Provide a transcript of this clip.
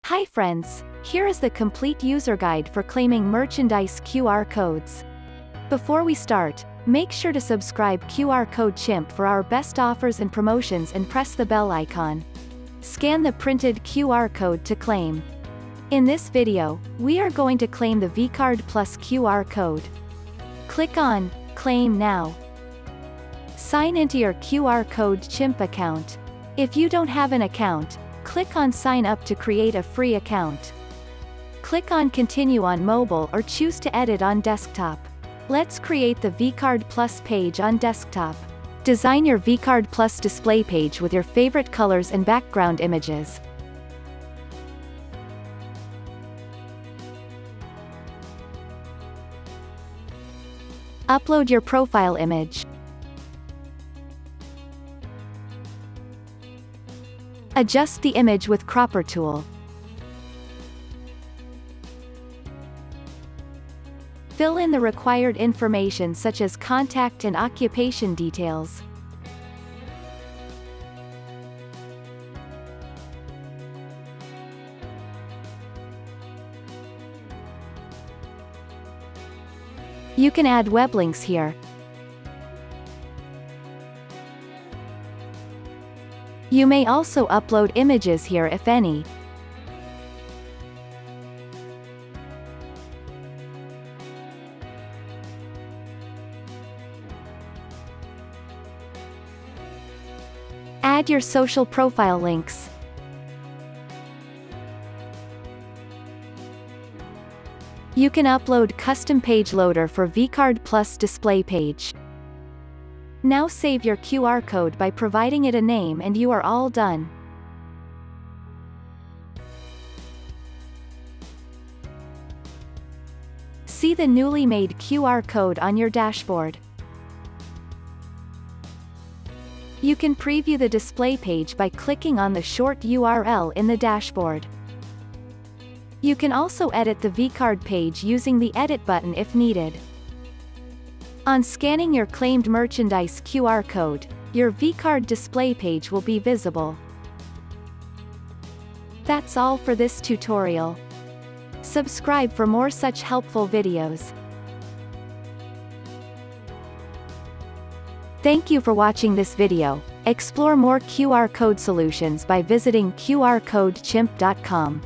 Hi friends, here is the complete user guide for claiming merchandise QR codes. Before we start, make sure to subscribe QR Code Chimp for our best offers and promotions and press the bell icon. Scan the printed QR code to claim. In this video, we are going to claim the VCard Plus QR code. Click on Claim Now. Sign into your QR Code Chimp account. If you don't have an account, click on Sign Up to create a free account. Click on Continue on mobile or choose to edit on desktop. Let's create the VCard Plus page on desktop. Design your VCard Plus display page with your favorite colors and background images. Upload your profile image. Adjust the image with Cropper tool. Fill in the required information such as contact and occupation details. You can add web links here. You may also upload images here if any. Add your social profile links. You can upload custom page loader for VCard Plus display page. Now save your QR code by providing it a name and you are all done. See the newly made QR code on your dashboard. You can preview the display page by clicking on the short URL in the dashboard. You can also edit the VCard page using the Edit button if needed. On scanning your claimed merchandise QR code, your VCard display page will be visible. That's all for this tutorial. Subscribe for more such helpful videos. Thank you for watching this video. Explore more QR code solutions by visiting qrcodechimp.com.